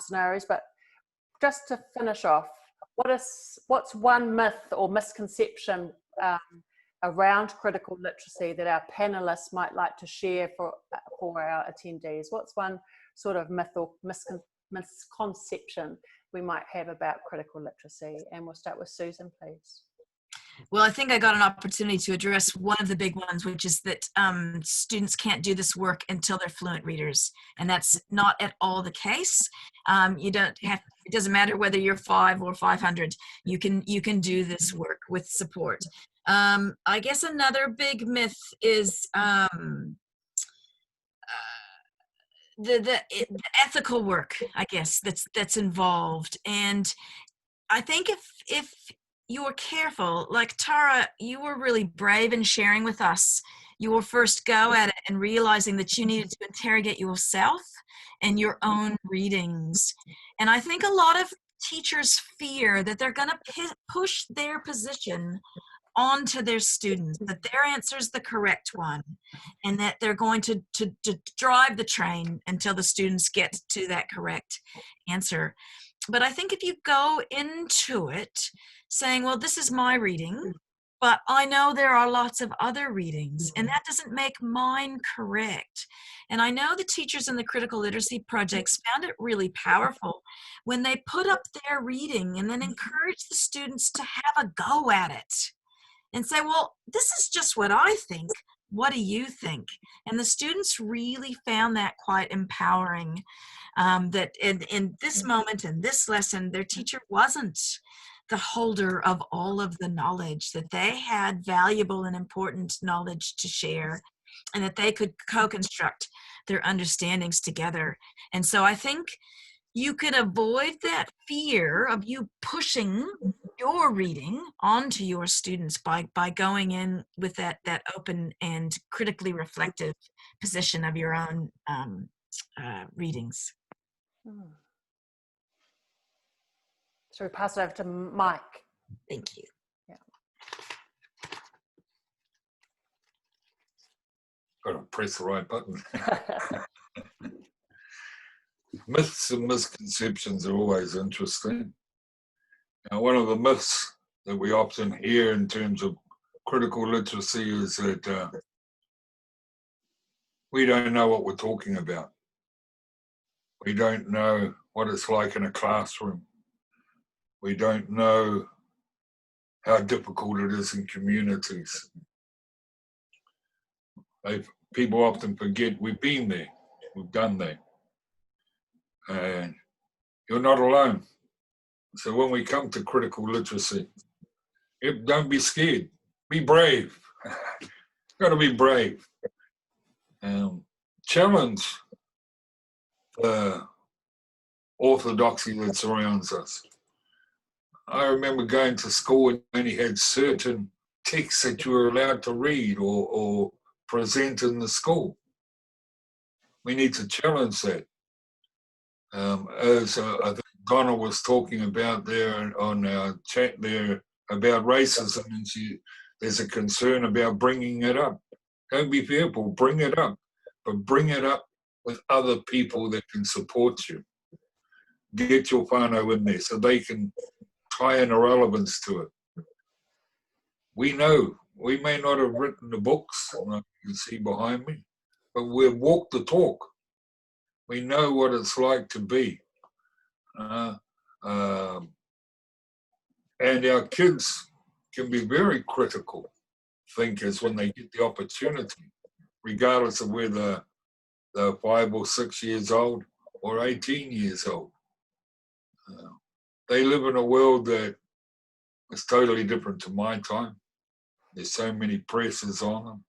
scenarios. But just to finish off, what's one myth or misconception around critical literacy that our panelists might like to share for our attendees? What's one sort of myth or misconception we might have about critical literacy? And we'll start with Susan, please. Well, I think I got an opportunity to address one of the big ones, which is that students can't do this work until they're fluent readers. And that's not at all the case. You don't have, it doesn't matter whether you're 5 or 500, you can do this work with support. I guess another big myth is the ethical work, I guess, that's involved. And I think if you're careful, like Tara, you were really brave in sharing with us your first go at it and realizing that you needed to interrogate yourself and your own readings. And I think a lot of teachers fear that they're going to push their position onto their students, that their answer is the correct one, and that they're going to drive the train until the students get to that correct answer. But I think if you go into it saying, well, this is my reading, but I know there are lots of other readings, and that doesn't make mine correct. And I know the teachers in the critical literacy projects found it really powerful when they put up their reading and then encourage the students to have a go at it and say, well, this is just what I think. What do you think? And the students really found that quite empowering, that in this moment, in this lesson, their teacher wasn't the holder of all of the knowledge, that they had valuable and important knowledge to share, and that they could co-construct their understandings together. And so I think you can avoid that fear of you pushing your reading onto your students by going in with that open and critically reflective position of your own readings. So we pass it over to Mike. Thank you. Yeah. Got to press the right button. Myths and misconceptions are always interesting. Now, one of the myths that we often hear in terms of critical literacy is that we don't know what we're talking about. We don't know what it's like in a classroom. We don't know how difficult it is in communities. People often forget we've been there, we've done that. And you're not alone. So when we come to critical literacy, don't be scared, be brave. Got to be brave. Challenge the orthodoxy that surrounds us. I remember going to school and only had certain texts that you were allowed to read or present in the school. We need to challenge that. As I think Donna was talking about there on our chat there about racism, and there's a concern about bringing it up. Don't be fearful, bring it up, but bring it up with other people that can support you. Get your whānau in there so they can tie in a relevance to it. We know, we may not have written the books, like you can see behind me, but we've walked the talk. We know what it's like to be. And our kids can be very critical thinkers when they get the opportunity, regardless of whether they're 5 or 6 years old or 18 years old. They live in a world that is totally different to my time. There's so many pressures on them.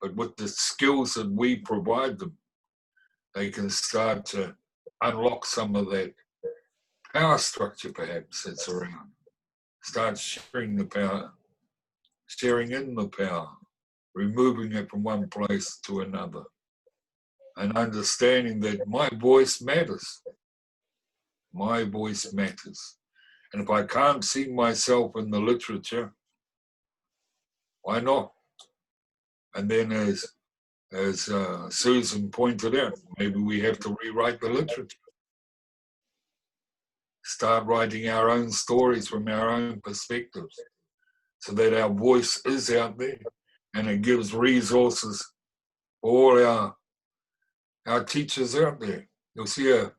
But with the skills that we provide them, they can start to unlock some of that power structure perhaps that's around. Start sharing the power, sharing in the power, removing it from one place to another, and understanding that my voice matters. My voice matters. And if I can't see myself in the literature, why not? And then as Susan pointed out, maybe we have to rewrite the literature. Start writing our own stories from our own perspectives so that our voice is out there and it gives resources for all our teachers out there. You'll see a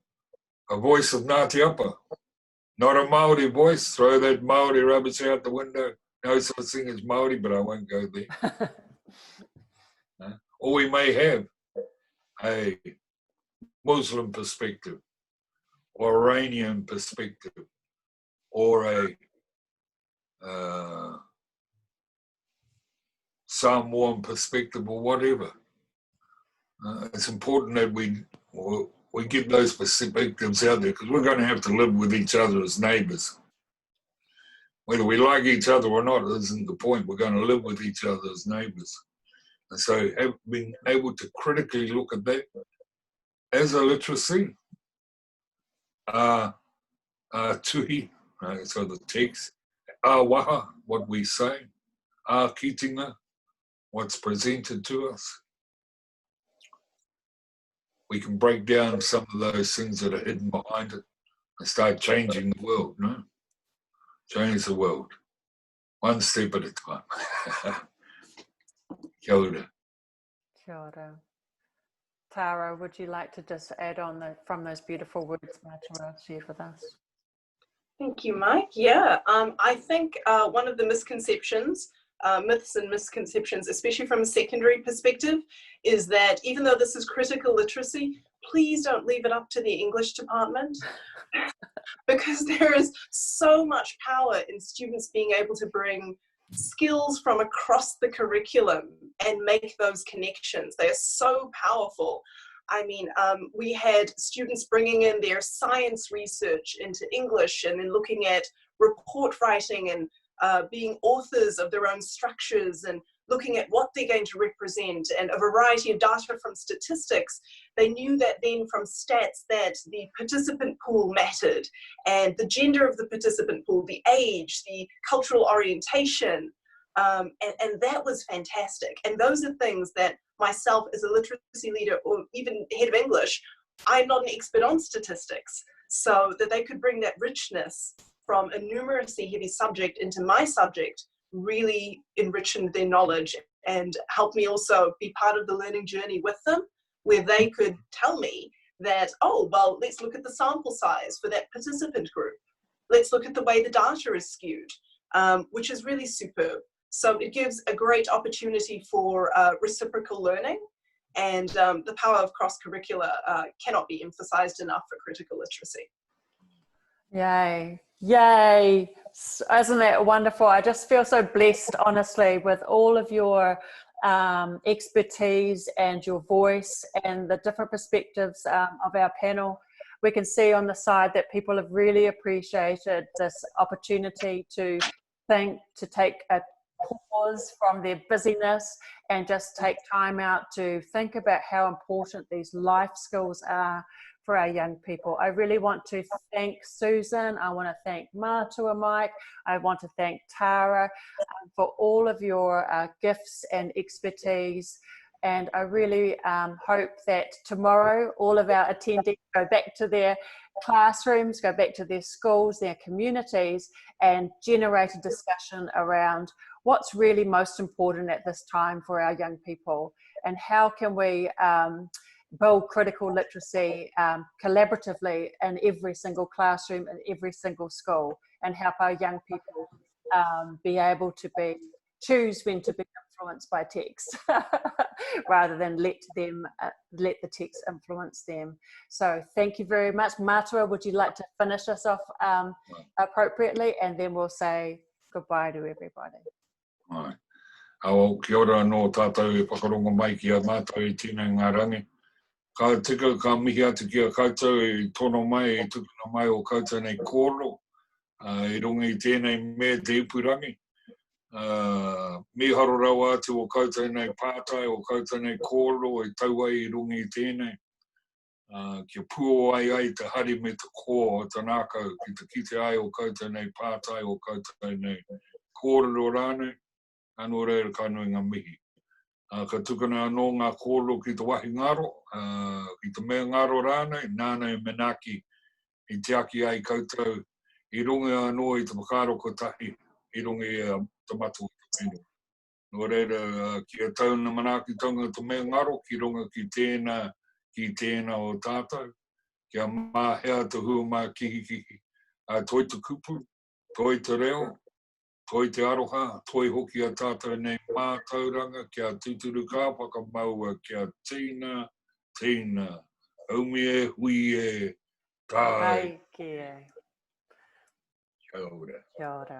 voice of Ngāti Apa, not a Māori voice. Throw that Māori rubbish out the window no such thing as Māori, but I won't go there. Or we may have a Muslim perspective, or Iranian perspective, or a Samoan perspective, or whatever. It's important that we get those perspectives out there, because we're going to have to live with each other as neighbours. Whether we like each other or not isn't the point. We're going to live with each other as neighbours. And so being able to critically look at that as a literacy, tuhi, so the text, waha, what we say, kitinga, what's presented to us. We can break down some of those things that are hidden behind it and start changing the world, no? Change the world, one step at a time. Kia ora. Kia ora. Tara, would you like to just add on from those beautiful words Mātua shared with us? Thank you, Mike. Yeah, I think one of the misconceptions, myths and misconceptions, especially from a secondary perspective, is that even though this is critical literacy, please don't leave it up to the English department. Because there is so much power in students being able to bring skills from across the curriculum and make those connections. They are so powerful. I mean, we had students bringing in their science research into English and then looking at report writing and being authors of their own structures and looking at what they're going to represent and a variety of data from statistics. They knew that then from stats that the participant pool mattered and the gender of the participant pool, the age, the cultural orientation, and that was fantastic. And those are things that myself as a literacy leader or even head of English, I'm not an expert on statistics, so that they could bring that richness from a numeracy heavy subject into my subject really enriched their knowledge and helped me also be part of the learning journey with them, where they could tell me that, oh, well, let's look at the sample size for that participant group. Let's look at the way the data is skewed, which is really superb. So it gives a great opportunity for reciprocal learning, and the power of cross-curricular cannot be emphasized enough for critical literacy. Yay. Yay. Isn't that wonderful? I just feel so blessed, honestly, with all of your expertise and your voice and the different perspectives of our panel. We can see on the side that people have really appreciated this opportunity to think, to take a pause from their busyness and just take time out to think about how important these life skills are for our young people. I really want to thank Susan. I want to thank Mātua Mike. I want to thank Tara for all of your gifts and expertise. And I really hope that tomorrow all of our attendees go back to their classrooms, go back to their schools, their communities, and generate a discussion around what's really most important at this time for our young people, and how can we build critical literacy collaboratively in every single classroom, in every single school, and help our young people be able to choose when to be influenced by text rather than let the text influence them. So thank you very much. Mātua, would you like to finish us off appropriately, and then we'll say goodbye to everybody. Right. Au kia ora no tātou e whakarongo mai ki a mātou e tēnei ngā rangi. Ka tika ka mihi atu ki a koutou e tono mai, e tukuna mai o koutou nei kōro. E runga I tēnei mea te ipurangi. Mi haro rawa atu o koutou nei pātai, o koutou nei kōro, e tau ai I runga I tēnei. Kia puo ai te hari me te kō o tanākau, ki te kite ai o koutou nei pātai, o koutou nei kōro rānei. Anō reira ka nui ngā mihi. Ka tukuna anō ngā kōro ki te wahi ngaro, ki te mea ngaro rānei, nānei menaki I te aki ai koutou, I runga anō I te whakaro kotahi, I runga I te matu o te pēno. Nō reira, kia tauna manaki tonga te mea ngaro, ki runga ki tēnā o tātou, kia māhea te hua mā kihi, toi te kupu, toi te reo, Toi te aroha, toi hoki a tātou nei mātauranga kia tuturu ka whakamaua kia tīna, tīna. Aumi e, hui e, tai. Ai ki e. Kia ora. Kia ora.